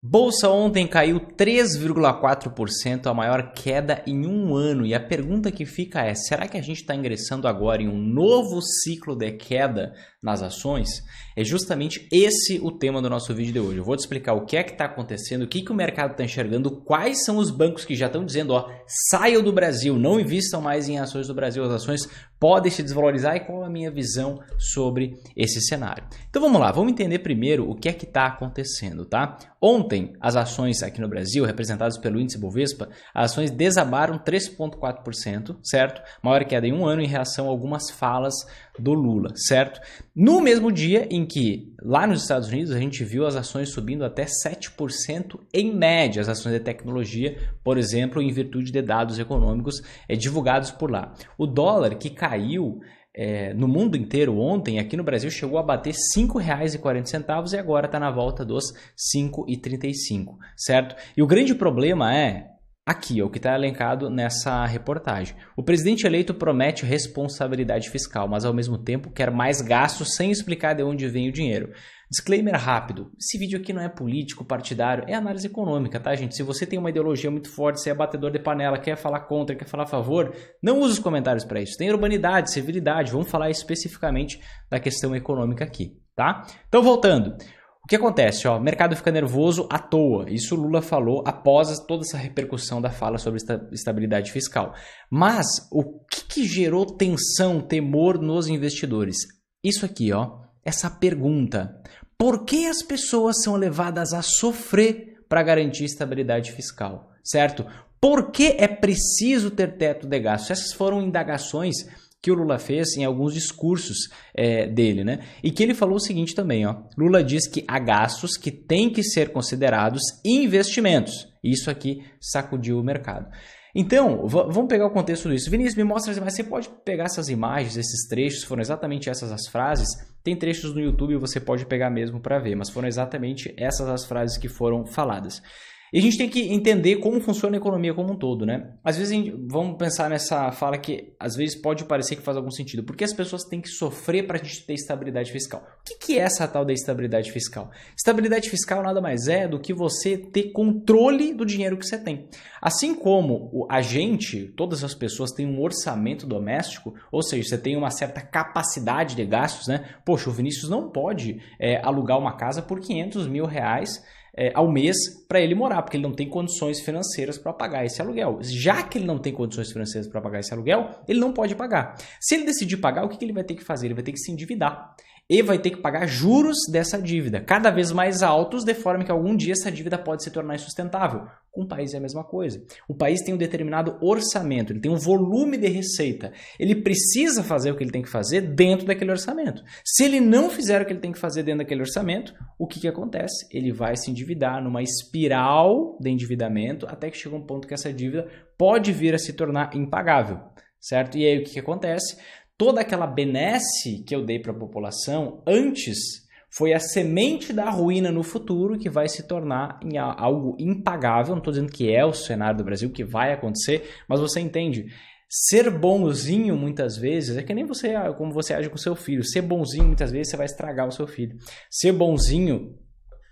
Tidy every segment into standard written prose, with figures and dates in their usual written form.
Bolsa ontem caiu 3,4%, a maior queda em um ano. E a pergunta que fica é, será que a gente está ingressando agora em um novo ciclo de queda nas ações? É justamente esse o tema do nosso vídeo de hoje. Eu vou te explicar o que é que está acontecendo, o que o mercado está enxergando, quais são os bancos que já estão dizendo, saiam do Brasil, não invistam mais em ações do Brasil, as ações podem se desvalorizar e qual é a minha visão sobre esse cenário. Então vamos lá, vamos entender primeiro o que é que está acontecendo, tá? Ontem, as ações aqui no Brasil, representadas pelo índice Bovespa, as ações desabaram 3,4%, certo? Maior queda em um ano em reação a algumas falas do Lula, certo? No mesmo dia em que, lá nos Estados Unidos, a gente viu as ações subindo até 7% em média, as ações de tecnologia, por exemplo, em virtude de dados econômicos divulgados por lá. O dólar, que caiu no mundo inteiro ontem, aqui no Brasil chegou a bater R$ 5,40 e agora está na volta dos R$ 5,35, certo? E o grande problema é aqui, o que está elencado nessa reportagem. O presidente eleito promete responsabilidade fiscal, mas ao mesmo tempo quer mais gastos sem explicar de onde vem o dinheiro. Disclaimer rápido, esse vídeo aqui não é político, partidário, é análise econômica, tá, gente? Se você tem uma ideologia muito forte, se é batedor de panela, quer falar contra, quer falar a favor, não use os comentários para isso. Tem urbanidade, civilidade, vamos falar especificamente da questão econômica aqui, tá? Então, voltando. O que acontece? O mercado fica nervoso à toa. Isso o Lula falou após toda essa repercussão da fala sobre estabilidade fiscal. Mas o que gerou tensão, temor nos investidores? Isso aqui, essa pergunta. Por que as pessoas são levadas a sofrer para garantir estabilidade fiscal? Certo? Por que é preciso ter teto de gastos? Essas foram indagações que o Lula fez em alguns discursos dele, né? E que ele falou o seguinte também, Lula diz que há gastos que têm que ser considerados investimentos. Isso aqui sacudiu o mercado. Então, vamos pegar o contexto disso. Vinícius, me mostra, mas você pode pegar essas imagens, esses trechos, foram exatamente essas as frases. Tem trechos no YouTube, você pode pegar mesmo para ver, mas foram exatamente essas as frases que foram faladas. E a gente tem que entender como funciona a economia como um todo, né? Às vezes, vamos pensar nessa fala que às vezes pode parecer que faz algum sentido. Por que as pessoas têm que sofrer para a gente ter estabilidade fiscal? O que é essa tal da estabilidade fiscal? Estabilidade fiscal nada mais é do que você ter controle do dinheiro que você tem. Assim como a gente, todas as pessoas têm um orçamento doméstico, ou seja, você tem uma certa capacidade de gastos, né? Poxa, o Vinícius não pode alugar uma casa por R$500 mil ao mês para ele morar, porque ele não tem condições financeiras para pagar esse aluguel. Já que ele não tem condições financeiras para pagar esse aluguel, ele não pode pagar. Se ele decidir pagar, o que ele vai ter que fazer? Ele vai ter que se endividar. E vai ter que pagar juros dessa dívida, cada vez mais altos, de forma que algum dia essa dívida pode se tornar insustentável. Com o país é a mesma coisa. O país tem um determinado orçamento, ele tem um volume de receita. Ele precisa fazer o que ele tem que fazer dentro daquele orçamento. Se ele não fizer o que ele tem que fazer dentro daquele orçamento, o que acontece? Ele vai se endividar numa espiral de endividamento, até que chega um ponto que essa dívida pode vir a se tornar impagável, certo? E aí o que acontece? Toda aquela benesse que eu dei para a população antes foi a semente da ruína no futuro que vai se tornar em algo impagável. Não estou dizendo que é o cenário do Brasil, que vai acontecer, mas você entende. Ser bonzinho muitas vezes é que nem você, como você age com seu filho. Ser bonzinho muitas vezes você vai estragar o seu filho. Ser bonzinho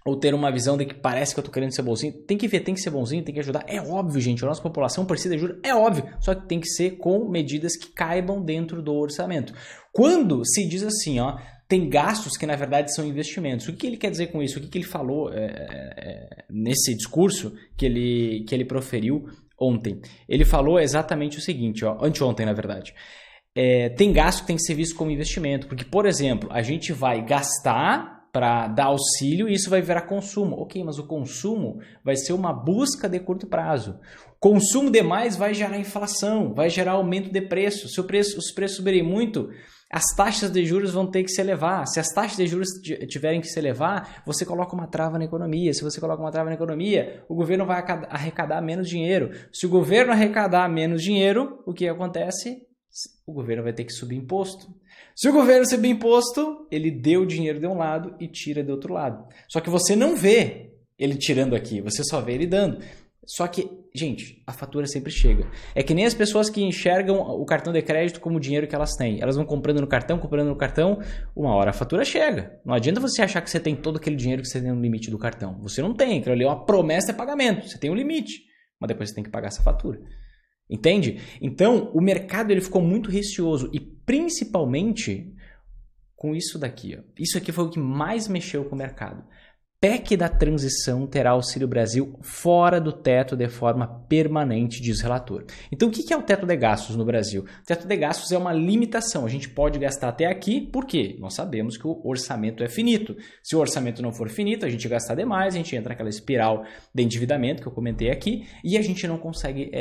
ou ter uma visão de que parece que eu tô querendo ser bonzinho, tem que ver, tem que ser bonzinho, tem que ajudar. É óbvio, gente, a nossa população precisa de ajuda, é óbvio, só que tem que ser com medidas que caibam dentro do orçamento. Quando se diz assim, tem gastos que na verdade são investimentos, o que ele quer dizer com isso? O que ele falou nesse discurso que ele proferiu ontem? Ele falou exatamente o seguinte, anteontem na verdade. Tem gasto que tem que ser visto como investimento, porque, por exemplo, a gente vai gastar para dar auxílio e isso vai virar consumo. Ok, mas o consumo vai ser uma busca de curto prazo. Consumo demais vai gerar inflação, vai gerar aumento de preço. Se os preços subirem muito, as taxas de juros vão ter que se elevar. Se as taxas de juros tiverem que se elevar, você coloca uma trava na economia. Se você coloca uma trava na economia, o governo vai arrecadar menos dinheiro. Se o governo arrecadar menos dinheiro, o que acontece? O governo vai ter que subir imposto. Se o governo subir imposto, ele deu dinheiro de um lado e tira do outro lado. Só que você não vê ele tirando aqui, você só vê ele dando. Só que, gente, a fatura sempre chega. É que nem as pessoas que enxergam o cartão de crédito como o dinheiro que elas têm. Elas vão comprando no cartão, uma hora a fatura chega. Não adianta você achar que você tem todo aquele dinheiro que você tem no limite do cartão. Você não tem, aquilo ali é uma promessa de pagamento. Você tem um limite, mas depois você tem que pagar essa fatura. Entende? Então, o mercado ele ficou muito receoso e principalmente com isso daqui. Ó. Isso aqui foi o que mais mexeu com o mercado. PEC da transição terá Auxílio Brasil fora do teto de forma permanente, diz o relator. Então, o que é o teto de gastos no Brasil? O teto de gastos é uma limitação. A gente pode gastar até aqui, por quê? Nós sabemos que o orçamento é finito. Se o orçamento não for finito, a gente gasta demais, a gente entra naquela espiral de endividamento que eu comentei aqui e a gente não consegue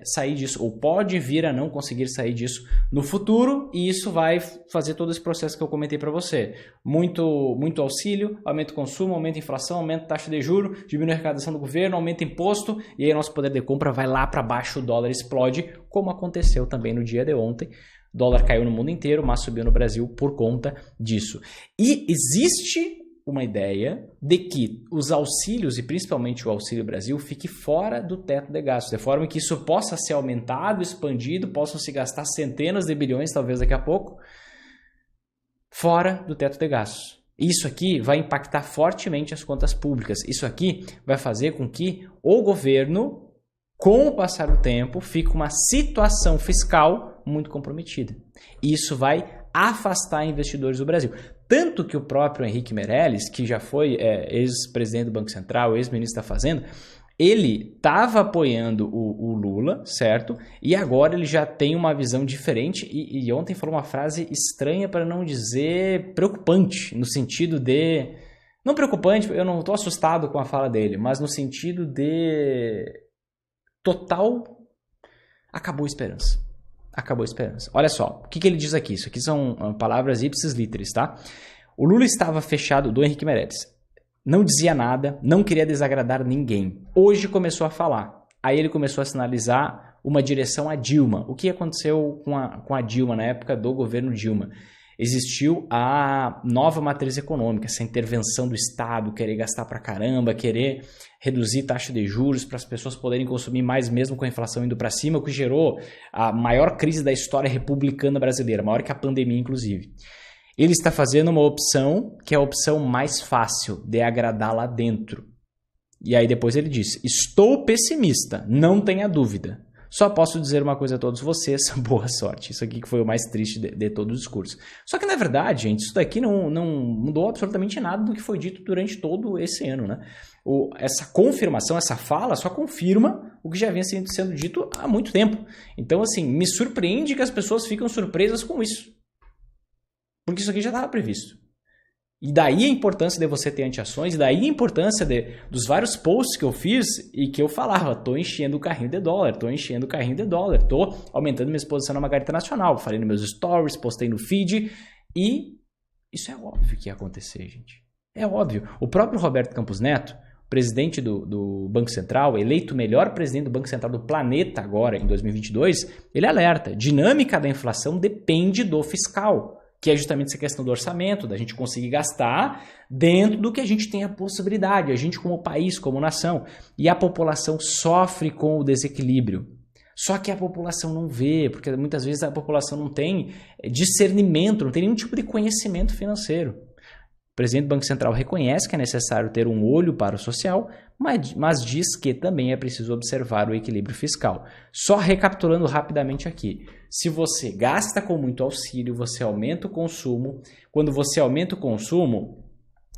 sair disso, ou pode vir a não conseguir sair disso no futuro, e isso vai fazer todo esse processo que eu comentei para você. Muito auxílio, aumenta o consumo, aumenta a inflação, aumenta a taxa de juros, diminui a arrecadação do governo, aumenta imposto e aí nosso poder de compra vai lá para baixo, o dólar explode, como aconteceu também no dia de ontem. O dólar caiu no mundo inteiro, mas subiu no Brasil por conta disso. E existe uma ideia de que os auxílios, e principalmente o Auxílio Brasil, fique fora do teto de gastos, de forma que isso possa ser aumentado, expandido, possam se gastar centenas de bilhões, talvez daqui a pouco, fora do teto de gastos. Isso aqui vai impactar fortemente as contas públicas. Isso aqui vai fazer com que o governo, com o passar do tempo, fique uma situação fiscal muito comprometida. Isso vai afastar investidores do Brasil. Tanto que o próprio Henrique Meirelles, que já foi ex-presidente do Banco Central, ex-ministro da Fazenda, ele estava apoiando o Lula, certo? E agora ele já tem uma visão diferente e ontem falou uma frase estranha, para não dizer preocupante, no sentido de... Não preocupante, eu não estou assustado com a fala dele, mas no sentido de... Total... Acabou a esperança. Acabou a esperança. Olha só, o que ele diz aqui? Isso aqui são palavras ipsis literis, tá? O Lula estava fechado, do Henrique Meirelles. Não dizia nada, não queria desagradar ninguém. Hoje começou a falar. Aí ele começou a sinalizar uma direção a Dilma. O que aconteceu com a Dilma na época do governo Dilma? Existiu a nova matriz econômica, essa intervenção do Estado, querer gastar pra caramba, querer reduzir taxa de juros para as pessoas poderem consumir mais mesmo com a inflação indo para cima, o que gerou a maior crise da história republicana brasileira, maior que a pandemia inclusive. Ele está fazendo uma opção que é a opção mais fácil de agradar lá dentro. E aí depois ele disse, estou pessimista, não tenha dúvida. Só posso dizer uma coisa a todos vocês, boa sorte. Isso aqui que foi o mais triste de todo o discurso. Só que na verdade, gente, isso daqui não mudou absolutamente nada do que foi dito durante todo esse ano, né? Essa confirmação, essa fala só confirma o que já vinha sendo dito há muito tempo. Então assim, me surpreende que as pessoas ficam surpresas com isso. Porque isso aqui já estava previsto. E daí a importância de você ter anti-ações, e daí a importância dos vários posts que eu fiz e que eu falava, estou enchendo o carrinho de dólar, estou aumentando minha exposição na Margarita Nacional, falei nos meus stories, postei no feed, e isso é óbvio que ia acontecer, gente. É óbvio. O próprio Roberto Campos Neto, presidente do Banco Central, eleito o melhor presidente do Banco Central do planeta agora, em 2022, ele alerta, dinâmica da inflação depende do fiscal, que é justamente essa questão do orçamento, da gente conseguir gastar dentro do que a gente tem a possibilidade, a gente como país, como nação. E a população sofre com o desequilíbrio. Só que a população não vê, porque muitas vezes a população não tem discernimento, não tem nenhum tipo de conhecimento financeiro. O presidente do Banco Central reconhece que é necessário ter um olho para o social, mas diz que também é preciso observar o equilíbrio fiscal. Só recapitulando rapidamente aqui. Se você gasta com muito auxílio, você aumenta o consumo. Quando você aumenta o consumo,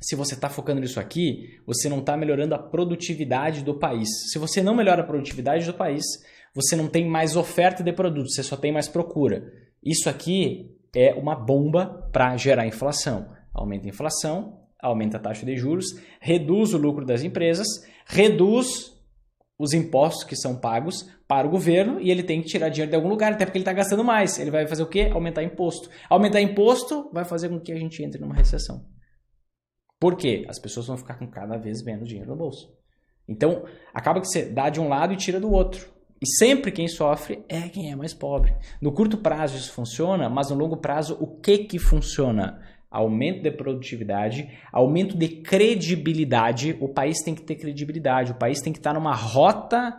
se você está focando nisso aqui, você não está melhorando a produtividade do país. Se você não melhora a produtividade do país, você não tem mais oferta de produtos, você só tem mais procura. Isso aqui é uma bomba para gerar inflação. Aumenta a inflação, aumenta a taxa de juros, reduz o lucro das empresas, reduz os impostos que são pagos para o governo e ele tem que tirar dinheiro de algum lugar, até porque ele está gastando mais. Ele vai fazer o quê? Aumentar imposto. Aumentar imposto vai fazer com que a gente entre numa recessão. Por quê? As pessoas vão ficar com cada vez menos dinheiro no bolso. Então, acaba que você dá de um lado e tira do outro. E sempre quem sofre é quem é mais pobre. No curto prazo isso funciona, mas no longo prazo o que funciona? aumento de produtividade, aumento de credibilidade. O país tem que ter credibilidade, o país tem que estar numa rota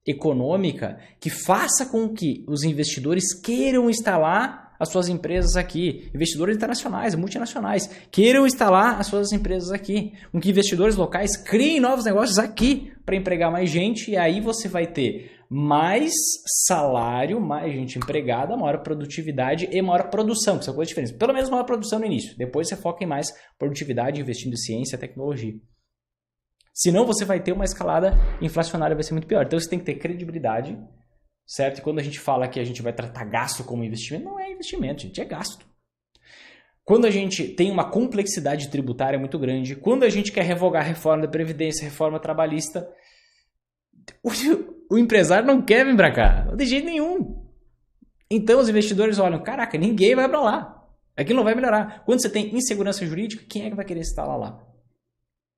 econômica que faça com que os investidores queiram instalar as suas empresas aqui, investidores internacionais, multinacionais, queiram instalar as suas empresas aqui, com que investidores locais criem novos negócios aqui para empregar mais gente, e aí você vai ter mais salário, mais gente empregada, maior produtividade e maior produção, que são coisas diferentes. Pelo menos maior produção no início, depois você foca em mais produtividade, investindo em ciência e tecnologia. Senão você vai ter uma escalada inflacionária, vai ser muito pior. Então você tem que ter credibilidade, certo? E quando a gente fala que a gente vai tratar gasto como investimento, não é investimento, gente, é gasto. Quando a gente tem uma complexidade tributária muito grande, quando a gente quer revogar a reforma da Previdência, reforma trabalhista, o empresário não quer vir para cá, de jeito nenhum. Então os investidores olham, caraca, ninguém vai para lá, aquilo não vai melhorar. Quando você tem insegurança jurídica, quem é que vai querer instalar lá?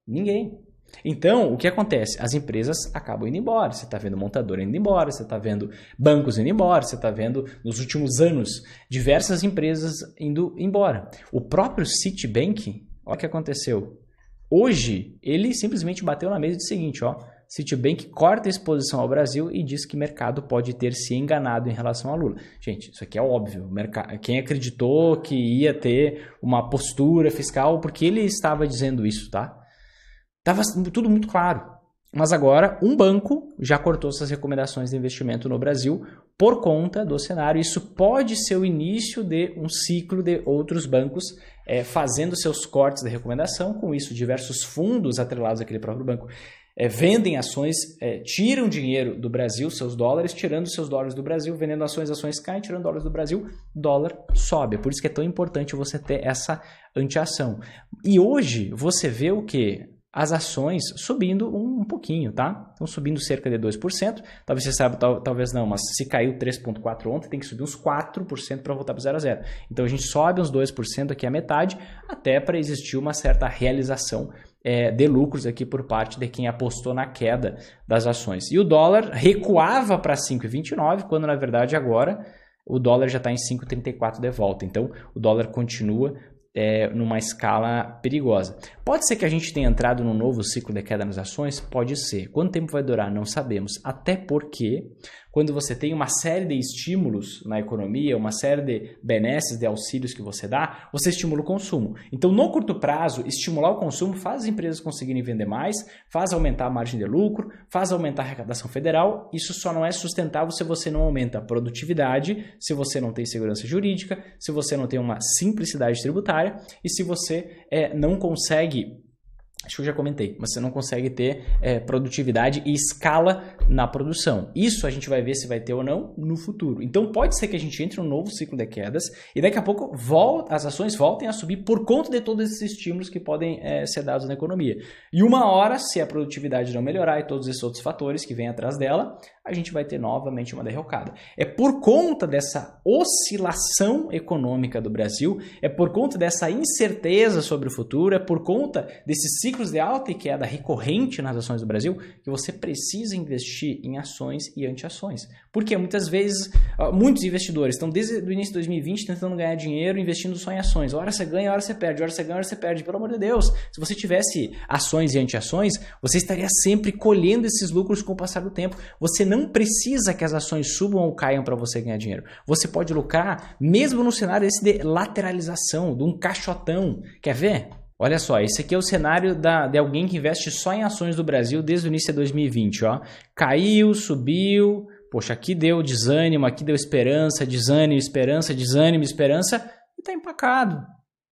Ninguém. Então, o que acontece? As empresas acabam indo embora. Você está vendo montadora indo embora, você está vendo bancos indo embora, você está vendo, nos últimos anos, diversas empresas indo embora. O próprio Citibank, olha o que aconteceu. Hoje, ele simplesmente bateu na mesa e disse o seguinte, ó, Citibank corta a exposição ao Brasil e diz que o mercado pode ter se enganado em relação a Lula. Gente, isso aqui é óbvio. Quem acreditou que ia ter uma postura fiscal, porque ele estava dizendo isso, tá? Estava tudo muito claro. Mas agora, um banco já cortou suas recomendações de investimento no Brasil por conta do cenário. Isso pode ser o início de um ciclo de outros bancos fazendo seus cortes de recomendação. Com isso, diversos fundos atrelados àquele próprio banco vendem ações, tiram dinheiro do Brasil, seus dólares, tirando seus dólares do Brasil, vendendo ações, ações caem, tirando dólares do Brasil, dólar sobe. É por isso que é tão importante você ter essa anteação. E hoje você vê o quê? As ações subindo um pouquinho, tá? Estão subindo cerca de 2%. Talvez você saiba, talvez não, mas se caiu 3,4% ontem, tem que subir uns 4% para voltar para 0 a 0. Então a gente sobe uns 2% aqui a metade, até para existir uma certa realização de lucros aqui por parte de quem apostou na queda das ações. E o dólar recuava para 5,29, quando na verdade agora o dólar já está em 5,34 de volta. Então o dólar continua numa escala perigosa. Pode ser que a gente tenha entrado num novo ciclo de queda nas ações? Pode ser. Quanto tempo vai durar? Não sabemos. Até porque, quando você tem uma série de estímulos na economia, uma série de benesses, de auxílios que você dá, você estimula o consumo. Então, no curto prazo, estimular o consumo faz as empresas conseguirem vender mais, faz aumentar a margem de lucro, faz aumentar a arrecadação federal. Isso só não é sustentável se você não aumenta a produtividade, se você não tem segurança jurídica, se você não tem uma simplicidade tributária e se você não consegue, acho que eu já comentei, mas você não consegue ter produtividade e escala na produção. Isso a gente vai ver se vai ter ou não no futuro. Então pode ser que a gente entre num novo ciclo de quedas e daqui a pouco as ações voltem a subir por conta de todos esses estímulos que podem ser dados na economia. E uma hora, se a produtividade não melhorar e todos esses outros fatores que vêm atrás dela, a gente vai ter novamente uma derrocada. É por conta dessa oscilação econômica do Brasil, é por conta dessa incerteza sobre o futuro, é por conta desses ciclos de alta e queda recorrente nas ações do Brasil que você precisa investir em ações e anti-ações. Porque muitas vezes, muitos investidores estão desde o início de 2020 tentando ganhar dinheiro investindo só em ações. Hora você ganha, hora você perde, hora você ganha, hora você perde. Pelo amor de Deus, se você tivesse ações e anti-ações, você estaria sempre colhendo esses lucros com o passar do tempo. Você não precisa que as ações subam ou caiam para você ganhar dinheiro. Você pode lucrar mesmo no cenário desse de lateralização, de um caixotão. Quer ver? Olha só, esse aqui é o cenário de alguém que investe só em ações do Brasil desde o início de 2020. Ó. Caiu, subiu, poxa, aqui deu desânimo, aqui deu esperança, desânimo, esperança, desânimo, esperança, e está empacado.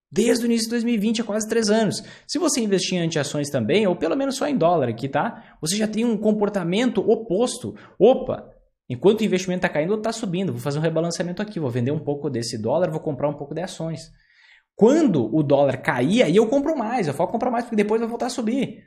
Desde o início de 2020, há quase 3 anos. Se você investir em anti-ações também, ou pelo menos só em dólar aqui, tá? Você já tem um comportamento oposto. Opa, enquanto o investimento está caindo, está subindo. Vou fazer um rebalanceamento aqui, vou vender um pouco desse dólar, vou comprar um pouco de ações. Quando o dólar cair, aí eu compro mais. Eu falo comprar mais porque depois vai voltar a subir.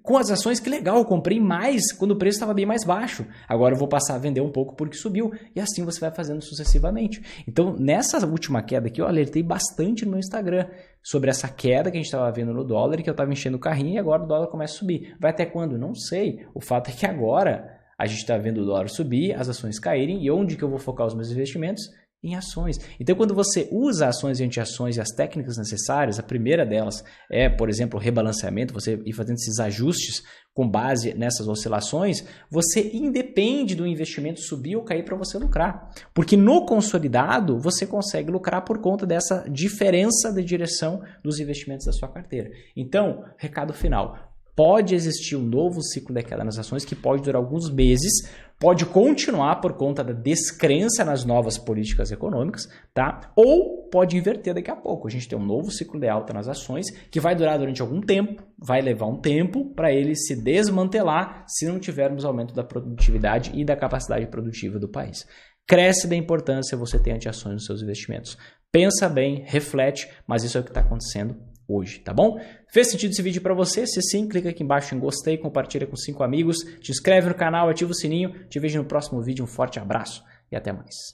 Com as ações, que legal, eu comprei mais quando o preço estava bem mais baixo. Agora eu vou passar a vender um pouco porque subiu. E assim você vai fazendo sucessivamente. Então, nessa última queda aqui, eu alertei bastante no meu Instagram sobre essa queda que a gente estava vendo no dólar e que eu estava enchendo o carrinho e agora o dólar começa a subir. Vai até quando? Não sei. O fato é que agora a gente está vendo o dólar subir, as ações caírem e onde que eu vou focar os meus investimentos? em ações. Então, quando você usa ações e anti-ações e as técnicas necessárias, a primeira delas é, por exemplo, o rebalanceamento, você ir fazendo esses ajustes com base nessas oscilações, você independe do investimento subir ou cair para você lucrar. Porque no consolidado, você consegue lucrar por conta dessa diferença de direção dos investimentos da sua carteira. Então, recado final. Pode existir um novo ciclo de queda nas ações que pode durar alguns meses, pode continuar por conta da descrença nas novas políticas econômicas, tá? Ou pode inverter daqui a pouco. A gente tem um novo ciclo de alta nas ações que vai durar durante algum tempo, vai levar um tempo para ele se desmantelar se não tivermos aumento da produtividade e da capacidade produtiva do país. Cresce da importância você ter anti-ações nos seus investimentos. Pensa bem, reflete, mas isso é o que está acontecendo hoje, tá bom? Fez sentido esse vídeo para você? Se sim, clica aqui embaixo em gostei, compartilha com 5 amigos, te inscreve no canal, ativa o sininho, te vejo no próximo vídeo, um forte abraço e até mais.